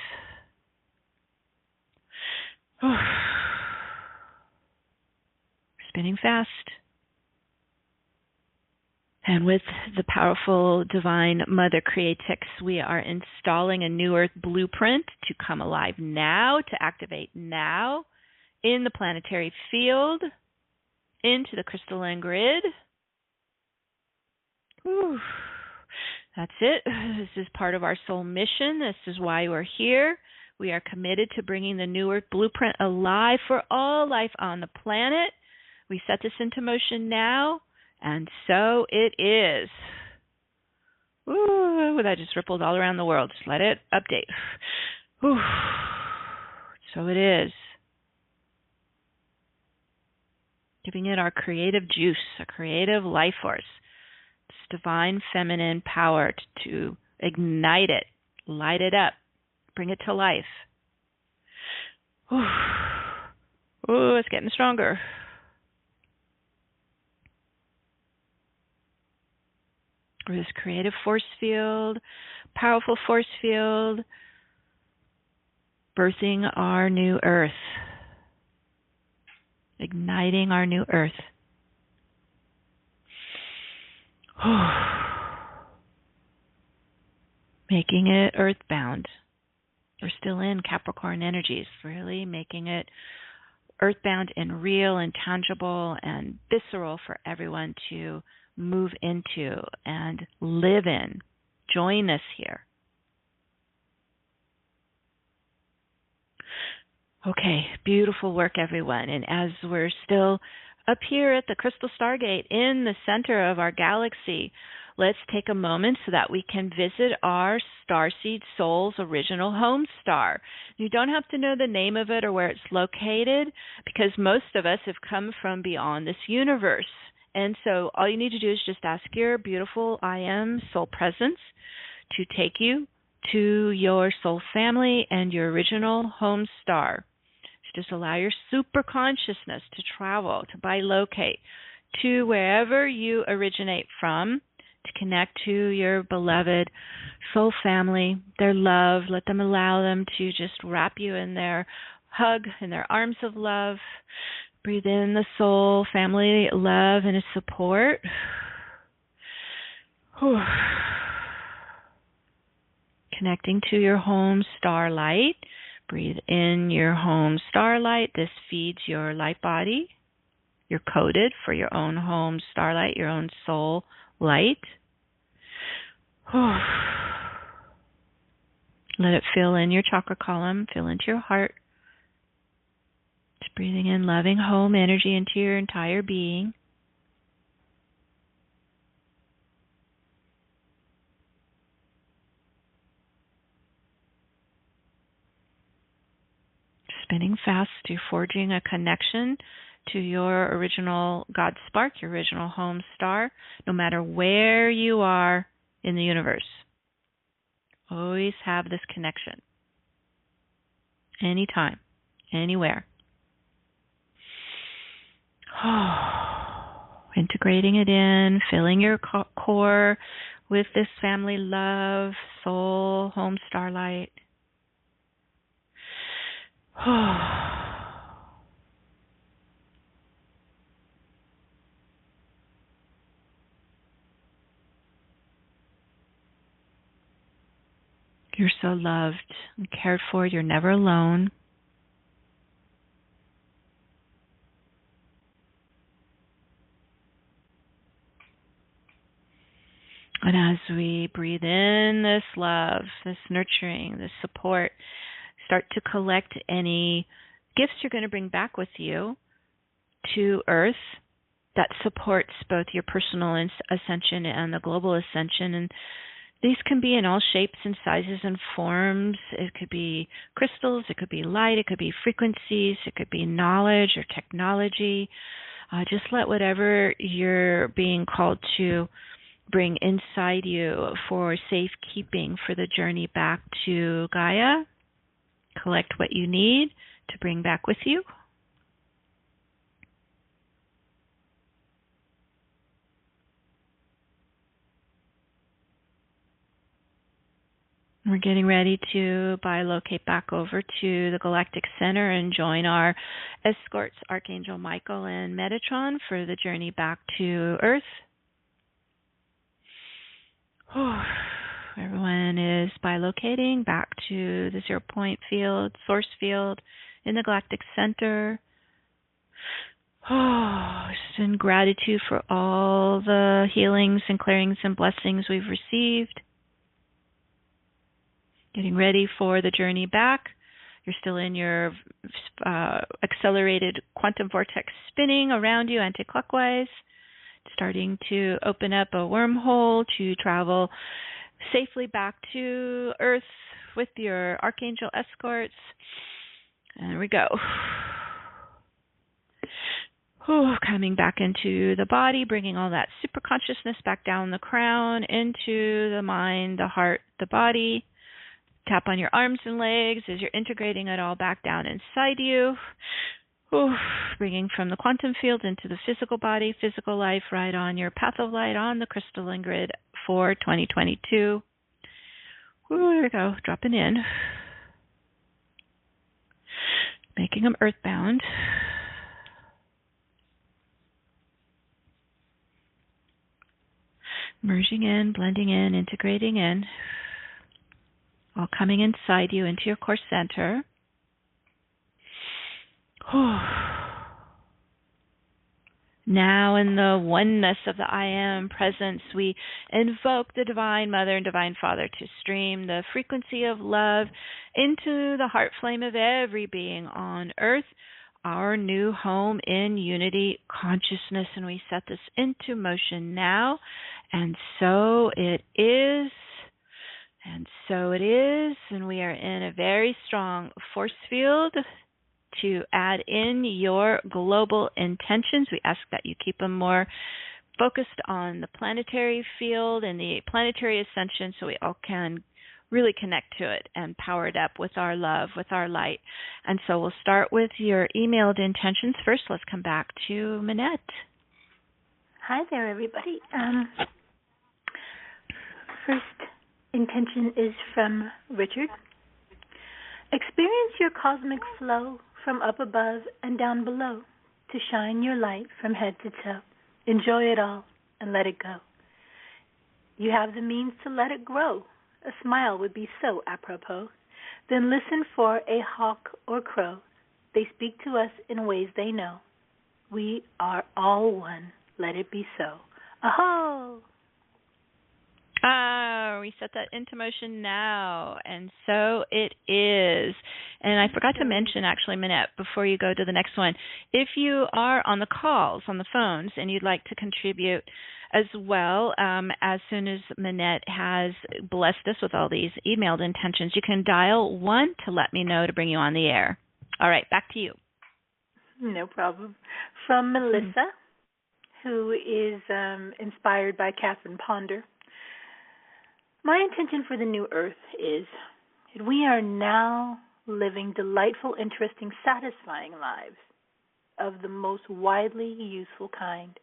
Spinning fast. And with the powerful Divine Mother Creatrix, we are installing a New Earth blueprint to come alive now, to activate now in the planetary field, into the crystalline grid. Whew. That's it. This is part of our soul mission. This is why we're here. We are committed to bringing the New Earth blueprint alive for all life on the planet. We set this into motion now. And so it is. Ooh, that just rippled all around the world. Just let it update. Ooh. So it is. Giving it our creative juice, a creative life force. This divine feminine power to ignite it, light it up, bring it to life. Ooh, ooh, it's getting stronger. This creative force field, powerful force field, birthing our new Earth, igniting our new Earth. Making it earthbound. We're still in Capricorn energies, really making it earthbound and real and tangible and visceral for everyone to move into and live in. Join us here. Okay, beautiful work, everyone. And as we're still up here at the Crystal Stargate in the center of our galaxy, let's take a moment so that we can visit our starseed soul's original home star. You don't have to know the name of it or where it's located, because most of us have come from beyond this universe. And so all you need to do is just ask your beautiful I Am soul presence to take you to your soul family and your original home star. So just allow your super consciousness to travel, to bilocate to wherever you originate from, to connect to your beloved soul family, their love. Let them allow them to just wrap you in their hug, in their arms of love. Breathe in the soul, family, love, and support. Whew. Connecting to your home starlight. Breathe in your home starlight. This feeds your light body. You're coded for your own home starlight, your own soul light. Let it fill in your chakra column, fill into your heart. Just breathing in loving home energy into your entire being. Spinning fast, you're forging a connection to your original God spark, your original home star, no matter where you are in the universe. Always have this connection. Anytime, anywhere. Integrating it in, filling your core with this family love, soul, home starlight. You're so loved and cared for. You're never alone. And as we breathe in this love, this nurturing, this support, start to collect any gifts you're going to bring back with you to Earth that supports both your personal ascension and the global ascension. And these can be in all shapes and sizes and forms. It could be crystals, it could be light, it could be frequencies, it could be knowledge or technology. Just let whatever you're being called to bring inside you for safekeeping for the journey back to Gaia. Collect what you need to bring back with you. We're getting ready to bilocate back over to the Galactic Center and join our escorts, Archangel Michael and Metatron, for the journey back to Earth. Everyone is bilocating back to the 0 point field, source field in the Galactic Center. Just in gratitude for all the healings and clearings and blessings we've received. Getting ready for the journey back. You're still in your accelerated quantum vortex spinning around you anti-clockwise, starting to open up a wormhole to travel safely back to Earth with your archangel escorts. And there we go. Coming back into the body, bringing all that super consciousness back down the crown, into the mind, the heart, the body. Tap on your arms and legs as you're integrating it all back down inside you. Bringing from the quantum field into the physical body, physical life, right on your path of light on the crystalline grid for 2022. There we go, dropping in. Making them earthbound. Merging in, blending in, integrating in. All coming inside you into your core center. Now in the oneness of the I Am presence, we invoke the Divine Mother and Divine Father to stream the frequency of love into the heart flame of every being on Earth, our new home in unity consciousness. And we set this into motion now. And so it is. And so it is, and we are in a very strong force field to add in your global intentions. We ask that you keep them more focused on the planetary field and the planetary ascension so we all can really connect to it and power it up with our love, with our light. And so we'll start with your emailed intentions. First, let's come back to Minette. Hi there, everybody. First intention is from Richard. Experience your cosmic flow from up above and down below to shine your light from head to toe. Enjoy it all and let it go. You have the means to let it grow. A smile would be so apropos. Then listen for a hawk or crow. They speak to us in ways they know. We are all one. Let it be so. Aho! Oh, we set that into motion now, and so it is. And I forgot to mention, actually, Minette, before you go to the next one, if you are on the calls, on the phones, and you'd like to contribute as well, as soon as Minette has blessed us with all these emailed intentions, you can dial 1 to let me know to bring you on the air. All right, back to you. No problem. From Melissa, who is inspired by Catherine Ponder. My intention for the new Earth is that we are now living delightful, interesting, satisfying lives of the most widely useful kind,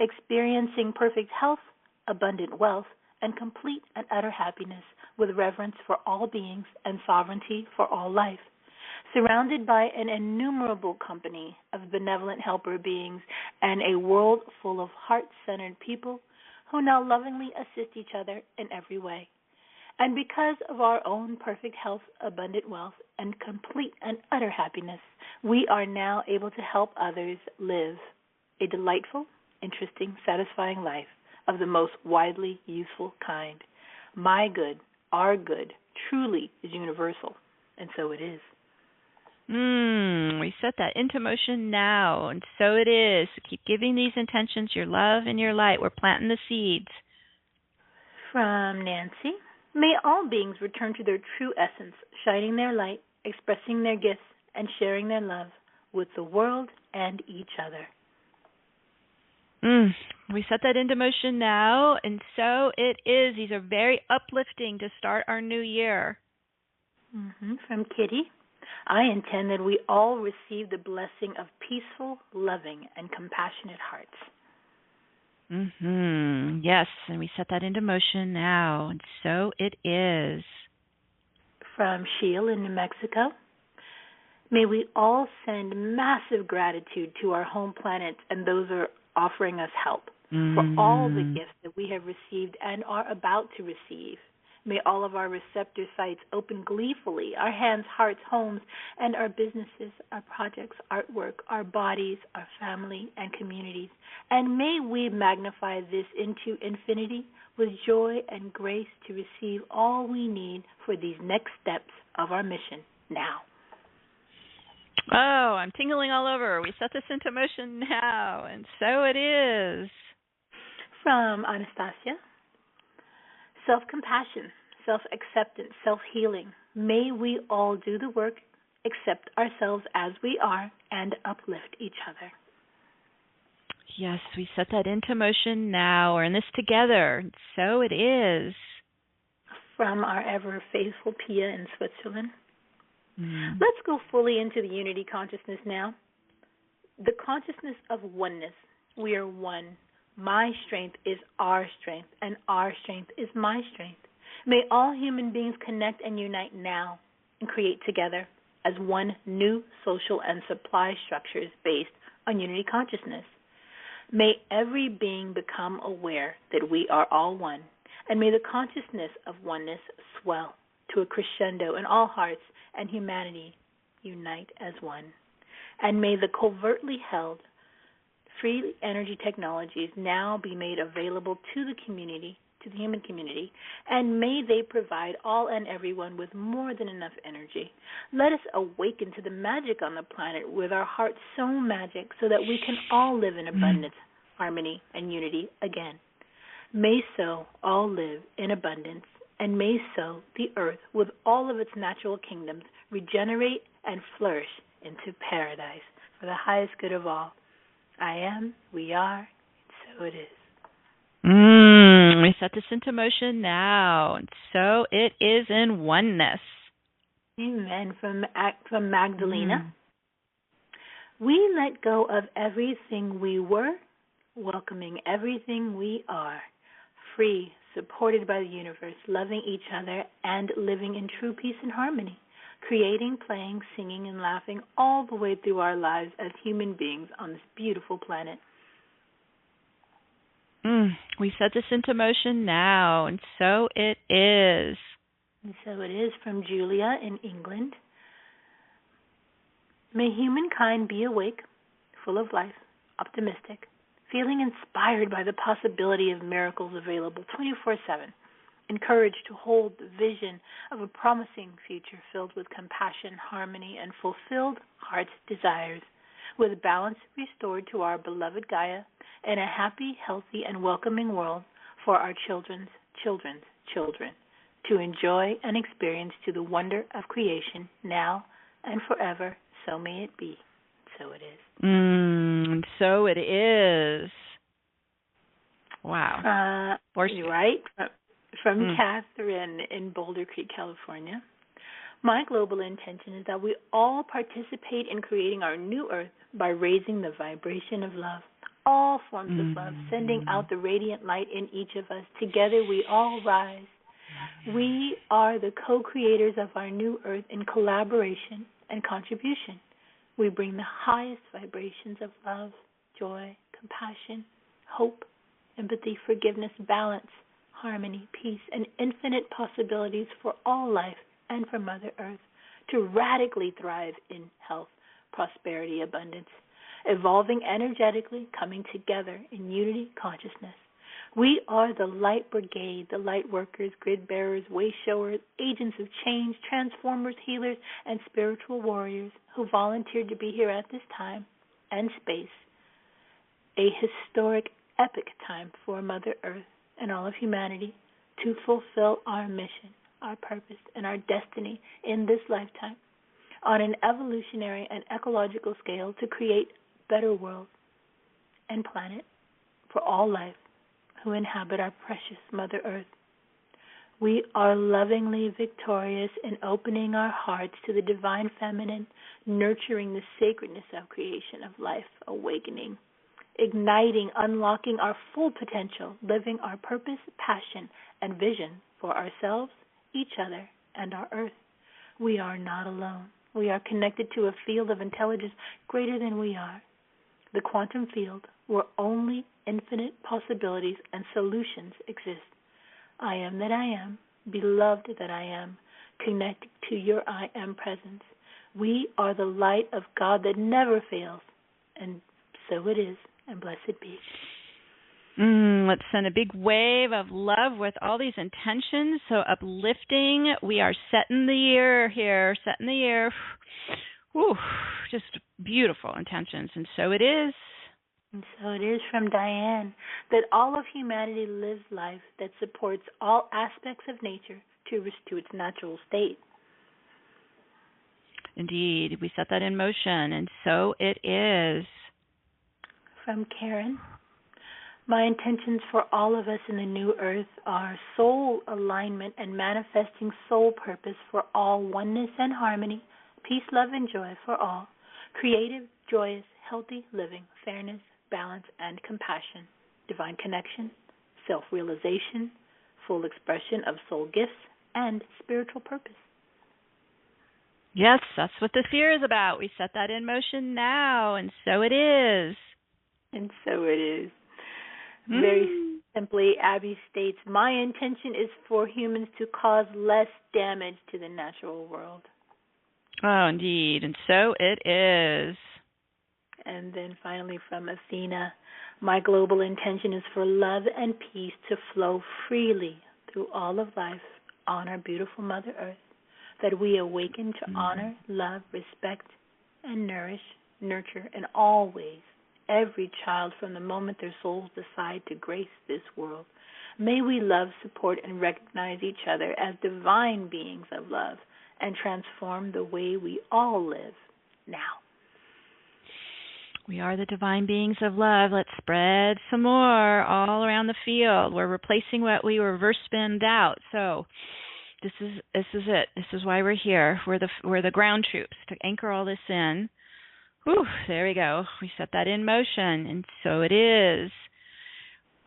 experiencing perfect health, abundant wealth, and complete and utter happiness with reverence for all beings and sovereignty for all life, surrounded by an innumerable company of benevolent helper beings and a world full of heart-centered people who now lovingly assist each other in every way. And because of our own perfect health, abundant wealth, and complete and utter happiness, we are now able to help others live a delightful, interesting, satisfying life of the most widely useful kind. My good, our good, truly is universal, and so it is. We set that into motion now, and so it is. Keep giving these intentions your love and your light. We're planting the seeds. From Nancy, may all beings return to their true essence, shining their light, expressing their gifts, and sharing their love with the world and each other. We set that into motion now, and so it is. These are very uplifting to start our new year. From Kitty, I intend that we all receive the blessing of peaceful, loving, and compassionate hearts. Yes, and we set that into motion now, and so it is. From Sheil in New Mexico, may we all send massive gratitude to our home planets and those who are offering us help for all the gifts that we have received and are about to receive. May all of our receptor sites open gleefully, our hands, hearts, homes, and our businesses, our projects, artwork, our bodies, our family, and communities. And may we magnify this into infinity with joy and grace to receive all we need for these next steps of our mission now. Oh, I'm tingling all over. We set this into motion now, and so it is. From Anastasia, self-compassion, self-acceptance, self-healing. May we all do the work, accept ourselves as we are, and uplift each other. Yes, we set that into motion now. We're in this together, and so it is. From our ever-faithful Pia in Switzerland. Let's go fully into the unity consciousness now. The consciousness of oneness. We are one. My strength is our strength, and our strength is my strength. May all human beings connect and unite now and create together as one new social and supply structures based on unity consciousness. May every being become aware that we are all one, and may the consciousness of oneness swell to a crescendo in all hearts and humanity unite as one. And may the covertly held free energy technologies now be made available to the community, to the human community, and may they provide all and everyone with more than enough energy. Let us awaken to the magic on the planet with our hearts so magic so that we can all live in abundance, harmony, and unity again. May so all live in abundance, and may so the earth with all of its natural kingdoms regenerate and flourish into paradise for the highest good of all. I am, we are, and so it is. We set this into motion now, and so it is in oneness. Amen. From Magdalena. We let go of everything we were, welcoming everything we are, free, supported by the universe, loving each other, and living in true peace and harmony, creating, playing, singing, and laughing all the way through our lives as human beings on this beautiful planet. We set this into motion now, and so it is. And so it is. From Julia in England. May humankind be awake, full of life, optimistic, feeling inspired by the possibility of miracles available 24/7, encouraged to hold the vision of a promising future filled with compassion, harmony, and fulfilled heart's desires, with balance restored to our beloved Gaia and a happy, healthy, and welcoming world for our children's children's children to enjoy and experience to the wonder of creation now and forever. So may it be. So it is. So it is. Wow. Right? From Catherine in Boulder Creek, California. My global intention is that we all participate in creating our new earth by raising the vibration of love. All forms of love, sending out the radiant light in each of us. Together we all rise. We are the co-creators of our new earth in collaboration and contribution. We bring the highest vibrations of love, joy, compassion, hope, empathy, forgiveness, balance, harmony, peace, and infinite possibilities for all life and for Mother Earth to radically thrive in health, prosperity, abundance, evolving energetically, coming together in unity consciousness. We are the light brigade, the light workers, grid bearers, way showers, agents of change, transformers, healers, and spiritual warriors who volunteered to be here at this time and space. A historic, epic time for Mother Earth and all of humanity to fulfill our mission, our purpose, and our destiny in this lifetime on an evolutionary and ecological scale to create a better world and planet for all life who inhabit our precious Mother Earth. We are lovingly victorious in opening our hearts to the divine feminine, nurturing the sacredness of creation, of life, awakening, igniting, unlocking our full potential, living our purpose, passion, and vision for ourselves, each other, and our Earth. We are not alone. We are connected to a field of intelligence greater than we are, the quantum field, where only infinite possibilities and solutions exist. I am that I am, beloved that I am, connected to your I am presence. We are the light of God that never fails, and so it is, and blessed be. Let's send a big wave of love with all these intentions, so uplifting. We are setting the year here, setting the year. Whew, just beautiful intentions, and so it is. And so it is from Diane, that all of humanity lives life that supports all aspects of nature to its natural state. Indeed, we set that in motion, and so it is. From Karen, my intentions for all of us in the new earth are soul alignment and manifesting soul purpose for all, oneness and harmony, peace, love, and joy for all, creative, joyous, healthy living, fairness, balance, and compassion, divine connection, self-realization, full expression of soul gifts, and spiritual purpose. Yes, that's what this year is about. We set that in motion now, and so it is. And so it is. Very simply, Abby states, my intention is for humans to cause less damage to the natural world. Oh, indeed, and so it is. And then finally from Athena, my global intention is for love and peace to flow freely through all of life on our beautiful Mother Earth, that we awaken to honor, love, respect, and nourish, nurture in all ways every child from the moment their souls decide to grace this world. May we love, support, and recognize each other as divine beings of love and transform the way we all live now. We are the divine beings of love. Let's spread some more all around the field. We're replacing what we reverse spinned out. So this is it. This is why we're here. We're the ground troops to anchor all this in. Whew, there we go. We set that in motion, and so it is.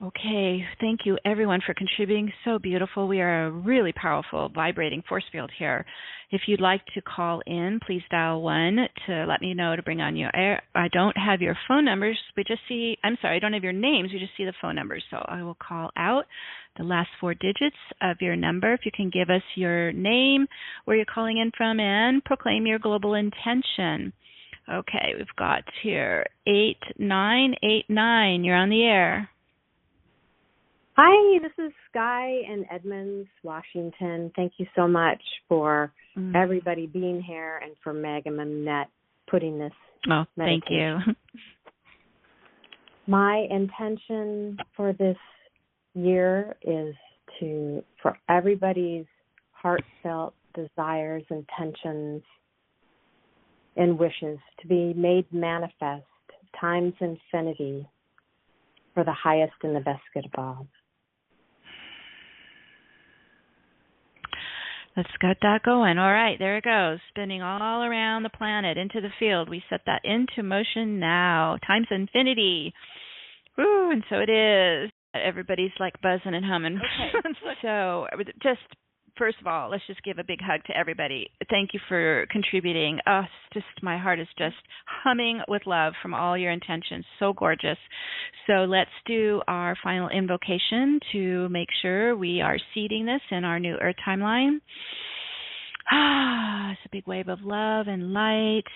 Okay, thank you everyone for contributing. So beautiful. We are a really powerful vibrating force field here. If you'd like to call in, please dial 1 to let me know to bring on your air. I don't have your phone numbers. I don't have your names. We just see the phone numbers. So I will call out the last 4 digits of your number. If you can give us your name, where you're calling in from, and proclaim your global intention. Okay, we've got here 8989. You're on the air. Hi, this is Sky in Edmonds, Washington. Thank you so much for everybody being here and for Meg and Manette putting this thank you. My intention for this year is for everybody's heartfelt desires, intentions, and wishes to be made manifest times infinity for the highest and the best good of all. Let's get that going. All right, there it goes. Spinning all around the planet into the field. We set that into motion now. Times infinity. Woo, and so it is. Everybody's like buzzing and humming. Okay. So just, first of all, let's just give a big hug to everybody. Thank you for contributing. My heart is just humming with love from all your intentions. So gorgeous. So let's do our final invocation to make sure we are seeding this in our new Earth timeline. It's a big wave of love and light.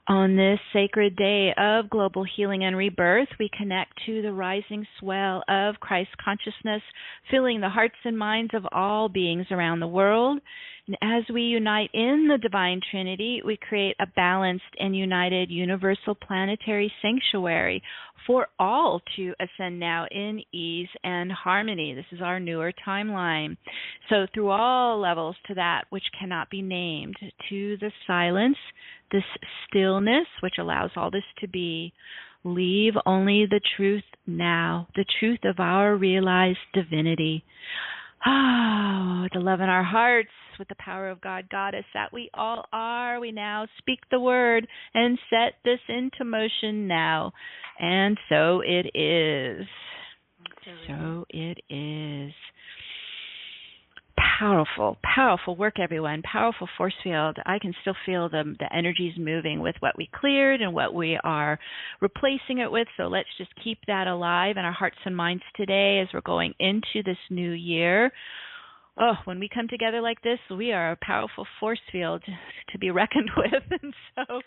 On this sacred day of global healing and rebirth, we connect to the rising swell of Christ consciousness, filling the hearts and minds of all beings around the world. And as we unite in the Divine Trinity, we create a balanced and united universal planetary sanctuary for all to ascend now in ease and harmony. This is our newer timeline. So through all levels to that which cannot be named, to the silence, this stillness which allows all this to be, leave only the truth now, the truth of our realized divinity. The love in our hearts with the power of God, Goddess that we all are. We now speak the word and set this into motion now. And so it is. So it is. Powerful, powerful work, everyone. Powerful force field. I can still feel the energies moving with what we cleared and what we are replacing it with. So let's just keep that alive in our hearts and minds today as we're going into this new year. When we come together like this, we are a powerful force field to be reckoned with. And so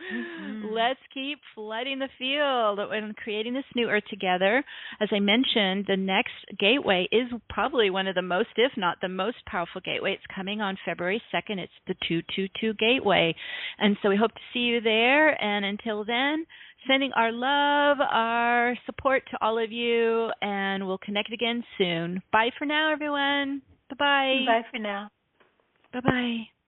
let's keep flooding the field and creating this new Earth together. As I mentioned, the next gateway is probably one of the most, if not the most powerful gateway. It's coming on February 2nd. It's the 222 gateway. And so we hope to see you there. And until then, sending our love, our support to all of you, and we'll connect again soon. Bye for now, everyone. Bye-bye. Bye for now. Bye-bye.